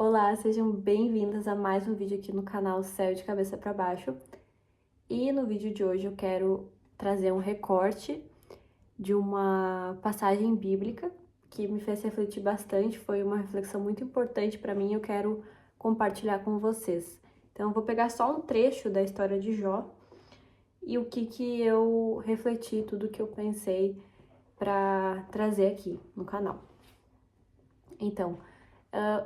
Olá, sejam bem-vindas a mais um vídeo aqui no canal Céu de Cabeça para Baixo. E no vídeo de hoje eu quero trazer um recorte de uma passagem bíblica que me fez refletir bastante, foi uma reflexão muito importante para mim e eu quero compartilhar com vocês. Então eu vou pegar só um trecho da história de Jó e o que eu refleti, tudo que eu pensei para trazer aqui no canal. Então,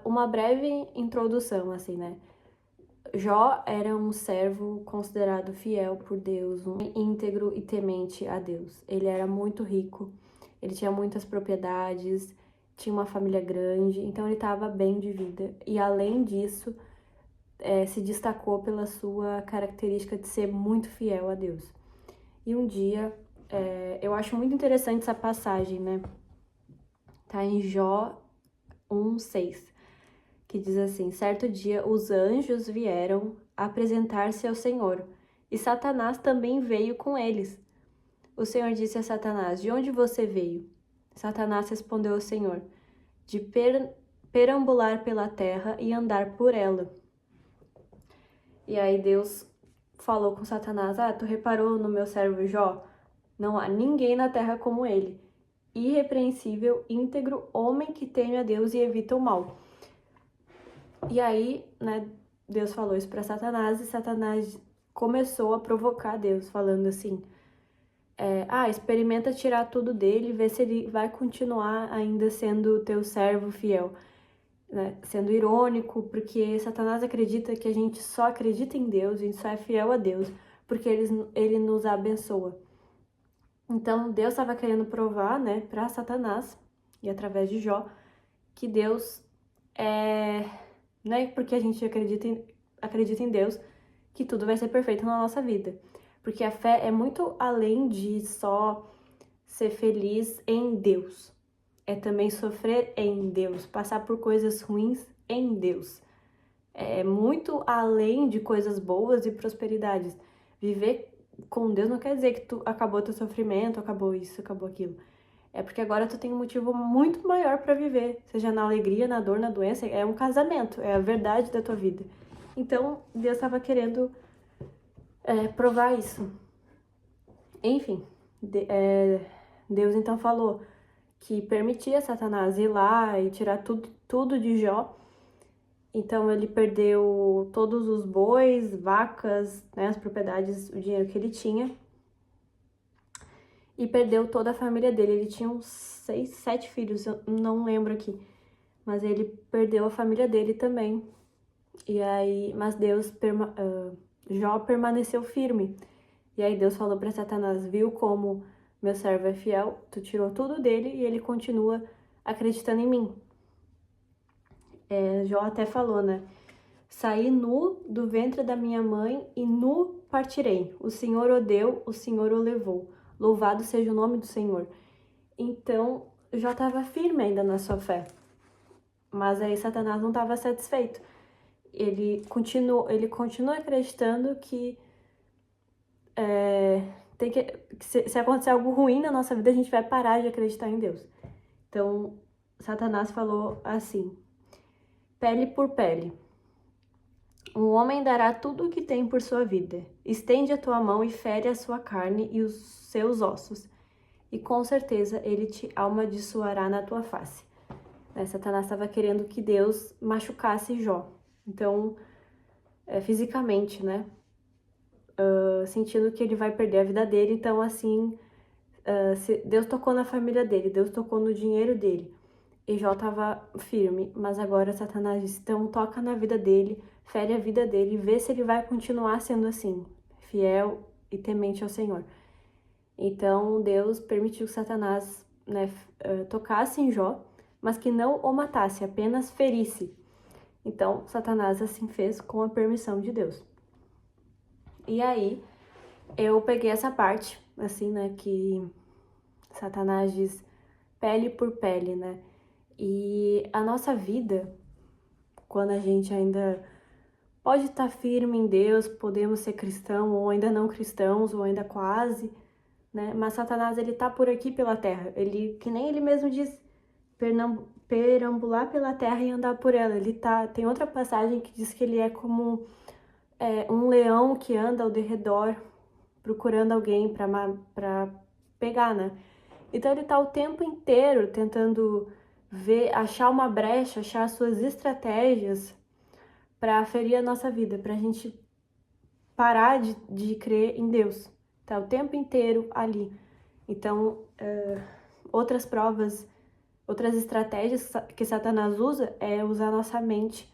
uma breve introdução, assim, né? Jó era um servo considerado fiel por Deus, um íntegro e temente a Deus. Ele era muito rico, ele tinha muitas propriedades, tinha uma família grande, então ele estava bem de vida. E além disso, se destacou pela sua característica de ser muito fiel a Deus. E um dia, eu acho muito interessante essa passagem, né? Tá em Jó 1:6. Que diz assim: certo dia os anjos vieram apresentar-se ao Senhor, e Satanás também veio com eles. O Senhor disse a Satanás: de onde você veio? Satanás respondeu ao Senhor: de perambular pela terra e andar por ela. E aí Deus falou com Satanás: tu reparou no meu servo Jó? Não há ninguém na terra como ele, irrepreensível, íntegro, homem que teme a Deus e evita o mal. E aí, né, Deus falou isso para Satanás e Satanás começou a provocar Deus, falando assim: experimenta tirar tudo dele e ver se ele vai continuar ainda sendo teu servo fiel. Né? Sendo irônico, porque Satanás acredita que a gente só acredita em Deus, a gente só é fiel a Deus, porque ele nos abençoa. Então, Deus estava querendo provar, né, para Satanás, e através de Jó, que Deus não é porque a gente acredita em Deus que tudo vai ser perfeito na nossa vida. Porque a fé é muito além de só ser feliz em Deus. É também sofrer em Deus, passar por coisas ruins em Deus. É muito além de coisas boas e prosperidades. Viver com Deus não quer dizer que tu acabou teu sofrimento, acabou isso, acabou aquilo. É porque agora tu tem um motivo muito maior para viver, seja na alegria, na dor, na doença, é um casamento, é a verdade da tua vida. Então, Deus estava querendo provar isso. Enfim, Deus então falou que permitia Satanás ir lá e tirar tudo de Jó. Então ele perdeu todos os bois, vacas, né, as propriedades, o dinheiro que ele tinha. E perdeu toda a família dele. Ele tinha uns 6, 7 filhos, eu não lembro aqui. Mas ele perdeu a família dele também. E aí, mas Jó permaneceu firme. E aí Deus falou para Satanás: viu como meu servo é fiel? Tu tirou tudo dele e ele continua acreditando em mim. Jó até falou, né? Saí nu do ventre da minha mãe e nu partirei. O Senhor o deu, o Senhor o levou. Louvado seja o nome do Senhor. Então, Jó estava firme ainda na sua fé. Mas aí Satanás não estava satisfeito. Ele continua acreditando que se acontecer algo ruim na nossa vida, a gente vai parar de acreditar em Deus. Então, Satanás falou assim: pele por pele. Um homem dará tudo o que tem por sua vida. Estende a tua mão e fere a sua carne e os seus ossos. E com certeza ele te amaldiçoará na tua face. Satanás estava querendo que Deus machucasse Jó. Então, fisicamente, né? Sentindo que ele vai perder a vida dele. Então, assim, Deus tocou na família dele, Deus tocou no dinheiro dele. E Jó estava firme, mas agora Satanás disse: então toca na vida dele, fere a vida dele, vê se ele vai continuar sendo assim, fiel e temente ao Senhor. Então Deus permitiu que Satanás, né, tocasse em Jó, mas que não o matasse, apenas ferisse. Então Satanás assim fez com a permissão de Deus. E aí eu peguei essa parte, assim, né, que Satanás diz pele por pele, né? E a nossa vida, quando a gente ainda pode estar firme em Deus, podemos ser cristão ou ainda não cristãos, ou ainda quase, né? Mas Satanás, ele tá por aqui pela terra. Ele, que nem ele mesmo diz, perambular pela terra e andar por ela. Tem outra passagem que diz que ele é como um leão que anda ao derredor procurando alguém para pegar, né? Então ele tá o tempo inteiro tentando achar uma brecha, achar as suas estratégias para ferir a nossa vida, pra gente parar de crer em Deus. Tá o tempo inteiro ali. Então, outras provas, outras estratégias que Satanás usa é usar nossa mente,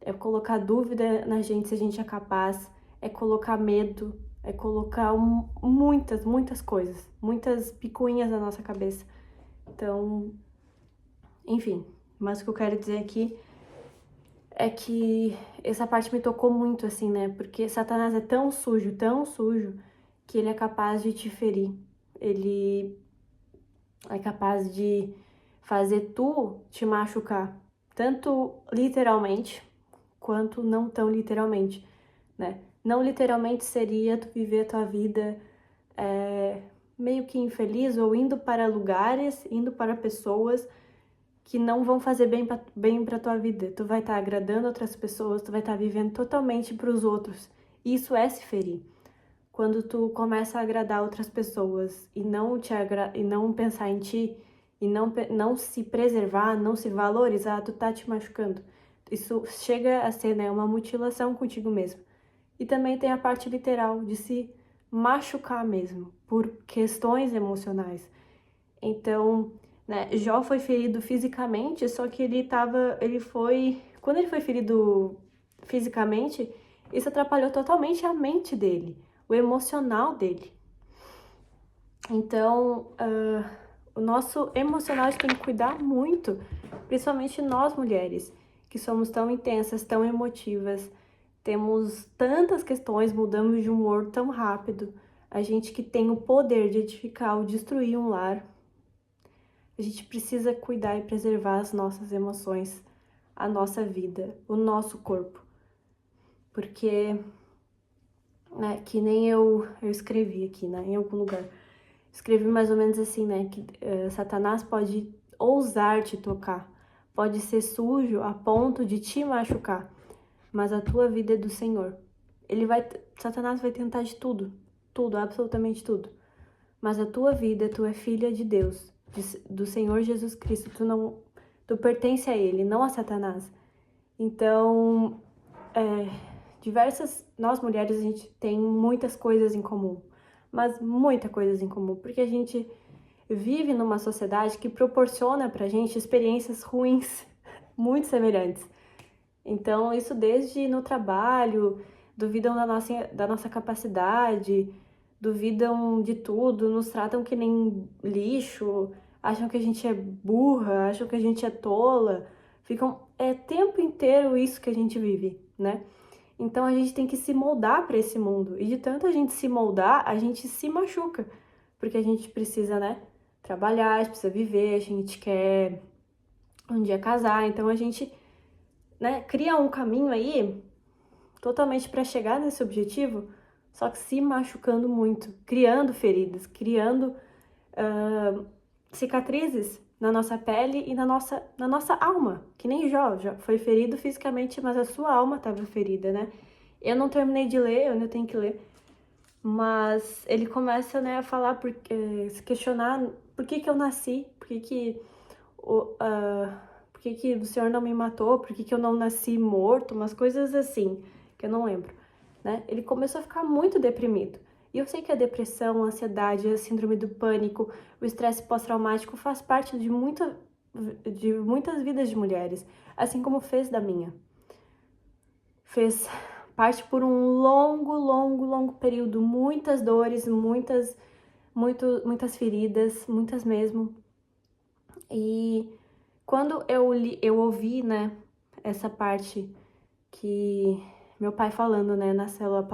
é colocar dúvida na gente se a gente é capaz, é colocar medo, é colocar muitas coisas, muitas picuinhas na nossa cabeça. Então, enfim, mas o que eu quero dizer aqui é que essa parte me tocou muito, assim, né? Porque Satanás é tão sujo, que ele é capaz de te ferir. Ele é capaz de fazer tu te machucar, tanto literalmente quanto não tão literalmente, né? Não literalmente seria tu viver a tua vida meio que infeliz ou indo para lugares, indo para pessoas que não vão fazer bem pra tua vida. Tu vai estar agradando outras pessoas, tu vai estar vivendo totalmente para os outros. Isso é se ferir. Quando tu começa a agradar outras pessoas e não pensar em ti, e não se preservar, não se valorizar, tu tá te machucando. Isso chega a ser, né, uma mutilação contigo mesmo. E também tem a parte literal de se machucar mesmo, por questões emocionais. Então, né, Jó foi ferido fisicamente, só que quando ele foi ferido fisicamente, isso atrapalhou totalmente a mente dele, o emocional dele. Então, o nosso emocional a gente tem que cuidar muito, principalmente nós mulheres, que somos tão intensas, tão emotivas, temos tantas questões, mudamos de humor tão rápido, a gente que tem o poder de edificar ou destruir um lar. A gente precisa cuidar e preservar as nossas emoções, a nossa vida, o nosso corpo. Porque, né, que nem eu escrevi aqui, né, em algum lugar. Escrevi mais ou menos assim, né, que Satanás pode ousar te tocar, pode ser sujo a ponto de te machucar, mas a tua vida é do Senhor. Satanás vai tentar de tudo, tudo, absolutamente tudo. Mas a tua vida, tu é filha de Deus, do Senhor Jesus Cristo. Tu pertence a Ele, não a Satanás. Então, nós mulheres, a gente tem muitas coisas em comum, mas muitas coisas em comum, porque a gente vive numa sociedade que proporciona pra gente experiências ruins, muito semelhantes. Então, isso desde no trabalho, duvidam da nossa capacidade, duvidam de tudo, nos tratam que nem lixo, acham que a gente é burra, acham que a gente é tola. Tempo inteiro isso que a gente vive, né? Então a gente tem que se moldar para esse mundo. E de tanto a gente se moldar, a gente se machuca. Porque a gente precisa, né, trabalhar, a gente precisa viver, a gente quer um dia casar. Então a gente, né, cria um caminho aí totalmente para chegar nesse objetivo, só que se machucando muito, criando feridas, criando cicatrizes na nossa pele e na nossa alma, que nem Jó foi ferido fisicamente, mas a sua alma estava ferida, né? Eu não terminei de ler, eu ainda tenho que ler, mas ele começa, né, a falar, se questionar por que eu nasci, por que o Senhor não me matou, por que eu não nasci morto, umas coisas assim, que eu não lembro, né? Ele começou a ficar muito deprimido. E eu sei que a depressão, a ansiedade, a síndrome do pânico, o estresse pós-traumático faz parte de muitas vidas de mulheres, assim como fez da minha. Fez parte por um longo período, muitas dores, muitas feridas, muitas mesmo. E quando eu ouvi, né, essa parte que meu pai falando, né, na célula,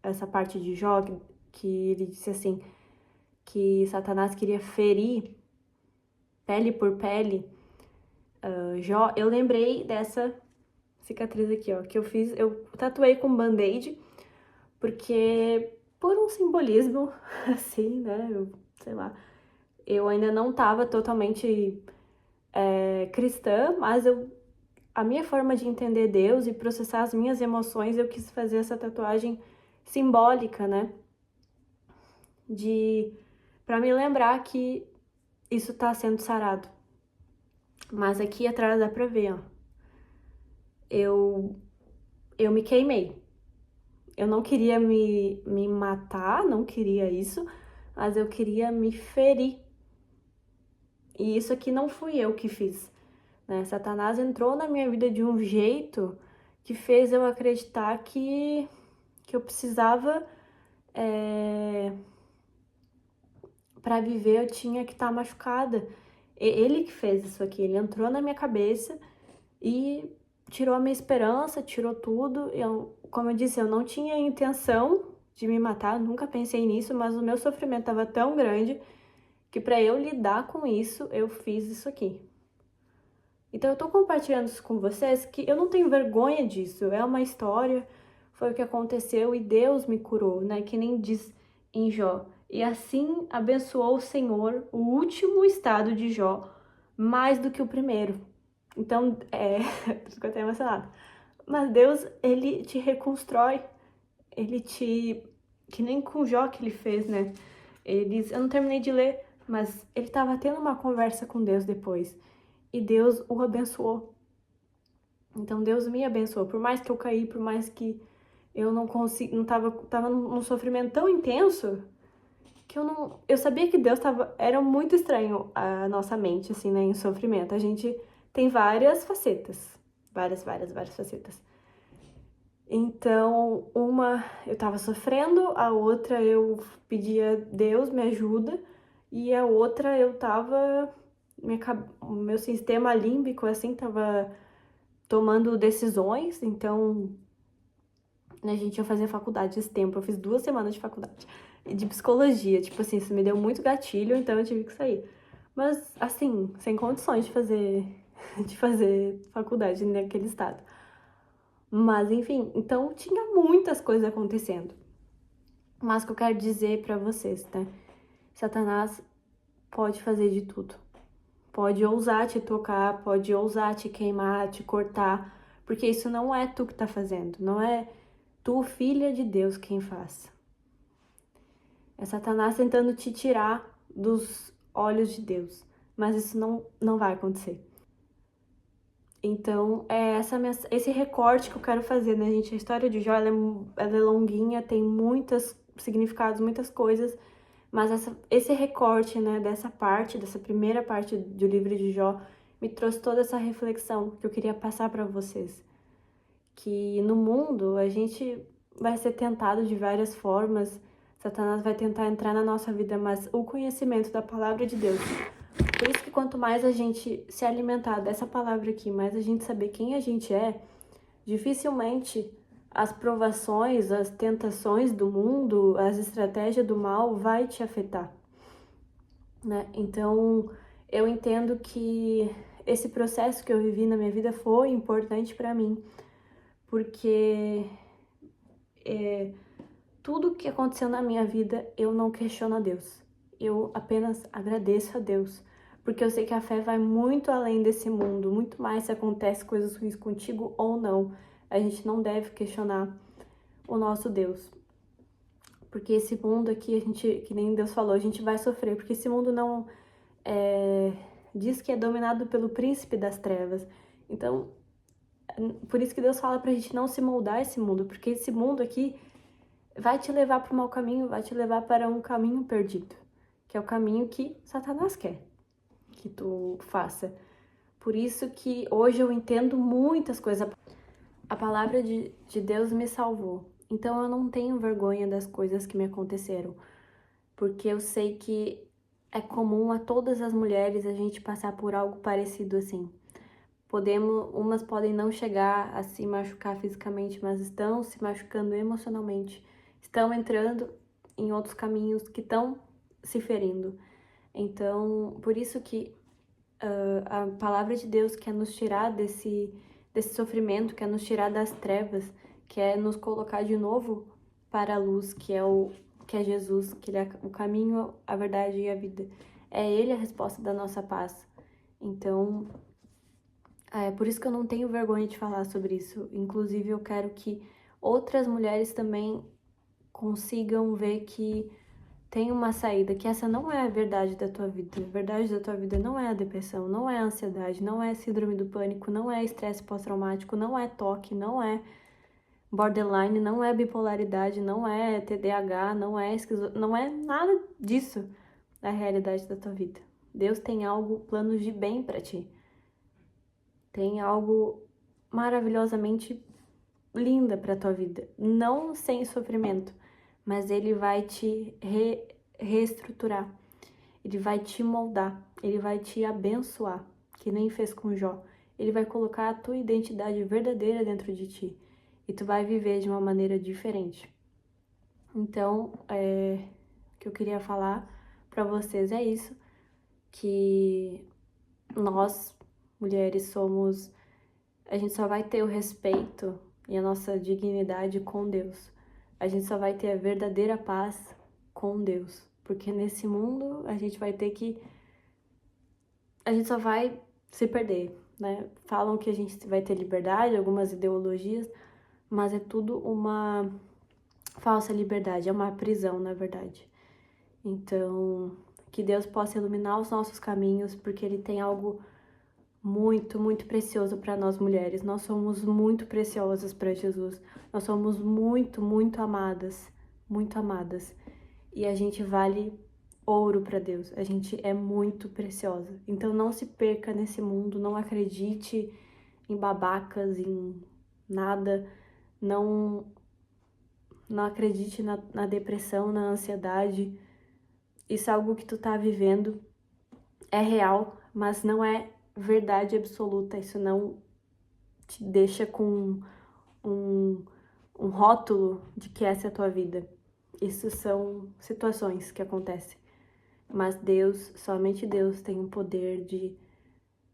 essa parte de Jó, que ele disse assim, que Satanás queria ferir pele por pele, Jó, eu lembrei dessa cicatriz aqui, ó, que eu tatuei com band-aid, porque por um simbolismo, assim, né, sei lá, eu ainda não tava totalmente cristã, mas a minha forma de entender Deus e processar as minhas emoções, eu quis fazer essa tatuagem simbólica, né? Para me lembrar que isso tá sendo sarado. Mas aqui atrás dá pra ver, ó. Eu me queimei. Eu não queria me matar, não queria isso, mas eu queria me ferir. E isso aqui não fui eu que fiz, né? Satanás entrou na minha vida de um jeito que fez eu acreditar que eu precisava, para viver, eu tinha que estar machucada. Ele que fez isso aqui, ele entrou na minha cabeça e tirou a minha esperança, tirou tudo. Como eu disse, eu não tinha intenção de me matar, nunca pensei nisso, mas o meu sofrimento estava tão grande que para eu lidar com isso, eu fiz isso aqui. Então eu tô compartilhando isso com vocês, que eu não tenho vergonha disso, é uma história, foi o que aconteceu e Deus me curou, né? Que nem diz em Jó. E assim abençoou o Senhor o último estado de Jó, mais do que o primeiro. Então, ficou até emocionada. Mas Deus, ele te reconstrói, que nem com Jó que ele fez, né? Eu não terminei de ler, mas ele estava tendo uma conversa com Deus depois. E Deus o abençoou. Então Deus me abençoou. Por mais que eu caí, por mais que eu não consegui, não tava num sofrimento tão intenso que eu sabia que Deus era muito estranho a nossa mente, assim, né, em sofrimento. A gente tem várias facetas, várias facetas. Então, uma eu tava sofrendo, a outra eu pedia Deus me ajuda, e a outra eu tava o meu sistema límbico, assim, tava tomando decisões, então, né, a gente ia fazer faculdade esse tempo, eu fiz 2 semanas de faculdade, de psicologia, tipo assim, isso me deu muito gatilho, então eu tive que sair. Mas, assim, sem condições de fazer faculdade naquele estado. Mas, enfim, então tinha muitas coisas acontecendo. Mas o que eu quero dizer pra vocês, né? Satanás pode fazer de tudo. Pode ousar te tocar, pode ousar te queimar, te cortar, porque isso não é tu que tá fazendo, não é tu, filha de Deus, quem faz. É Satanás tentando te tirar dos olhos de Deus, mas isso não vai acontecer. Então, esse recorte que eu quero fazer, né, gente? A história de Jó, ela é longuinha, tem muitos significados, muitas coisas, mas esse recorte, né, dessa primeira parte do livro de Jó, me trouxe toda essa reflexão que eu queria passar para vocês. Que no mundo a gente vai ser tentado de várias formas, Satanás vai tentar entrar na nossa vida, mas o conhecimento da palavra de Deus. Por isso que quanto mais a gente se alimentar dessa palavra aqui, mais a gente saber quem a gente é, dificilmente as provações, as tentações do mundo, as estratégias do mal vai te afetar, né? Então, eu entendo que esse processo que eu vivi na minha vida foi importante para mim, porque tudo que aconteceu na minha vida, eu não questiono a Deus. Eu apenas agradeço a Deus, porque eu sei que a fé vai muito além desse mundo, muito mais se acontece coisas ruins contigo ou não. A gente não deve questionar o nosso Deus. Porque esse mundo aqui, que nem Deus falou, a gente vai sofrer, porque esse mundo não diz que é dominado pelo príncipe das trevas. Então, por isso que Deus fala pra gente não se moldar a esse mundo, porque esse mundo aqui vai te levar para o mau caminho, vai te levar para um caminho perdido, que é o caminho que Satanás quer que tu faça. Por isso que hoje eu entendo muitas coisas. A palavra de Deus me salvou. Então eu não tenho vergonha das coisas que me aconteceram, porque eu sei que é comum a todas as mulheres a gente passar por algo parecido assim. Umas podem não chegar a se machucar fisicamente, mas estão se machucando emocionalmente, estão entrando em outros caminhos que estão se ferindo. Então, por isso que a palavra de Deus quer nos tirar desse sofrimento, quer nos tirar das trevas, quer nos colocar de novo para a luz, que é Jesus, que ele é o caminho, a verdade e a vida. É ele a resposta da nossa paz. Então, é por isso que eu não tenho vergonha de falar sobre isso. Inclusive, eu quero que outras mulheres também consigam ver que tem uma saída, que essa não é a verdade da tua vida. A verdade da tua vida não é a depressão, não é a ansiedade, não é a síndrome do pânico, não é estresse pós-traumático, não é toque, não é borderline, não é bipolaridade, não é TDAH, não é nada disso a realidade da tua vida. Deus tem algo, planos de bem para ti. Tem algo maravilhosamente linda para tua vida, não sem sofrimento, mas ele vai te reestruturar. Ele vai te moldar, ele vai te abençoar, que nem fez com Jó. Ele vai colocar a tua identidade verdadeira dentro de ti e tu vai viver de uma maneira diferente. Então, o que eu queria falar para vocês é isso, que nós, mulheres, a gente só vai ter o respeito e a nossa dignidade com Deus. A gente só vai ter a verdadeira paz com Deus. Porque nesse mundo a gente só vai se perder, né? Falam que a gente vai ter liberdade, algumas ideologias, mas é tudo uma falsa liberdade, é uma prisão, na verdade. Então, que Deus possa iluminar os nossos caminhos, porque Ele tem algo muito, muito precioso para nós mulheres. Nós somos muito preciosas para Jesus. Nós somos muito, muito amadas, muito amadas. E a gente vale ouro para Deus. A gente é muito preciosa. Então não se perca nesse mundo, não acredite em babacas, em nada. Não acredite na depressão, na ansiedade. Isso é algo que tu tá vivendo, é real, mas não é verdade absoluta. Isso não te deixa com um rótulo de que essa é a tua vida. Isso são situações que acontecem. Mas Deus, somente Deus tem o poder de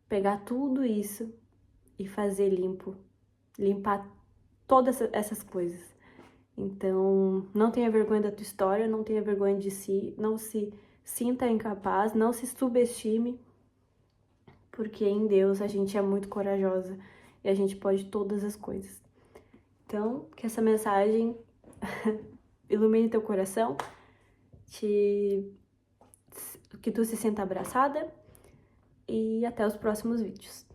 pegar tudo isso e fazer limpar todas essas coisas. Então, não tenha vergonha da tua história, não tenha vergonha de si, não se sinta incapaz, não se subestime, porque em Deus a gente é muito corajosa e a gente pode todas as coisas. Então, que essa mensagem ilumine teu coração, que tu se sinta abraçada e até os próximos vídeos.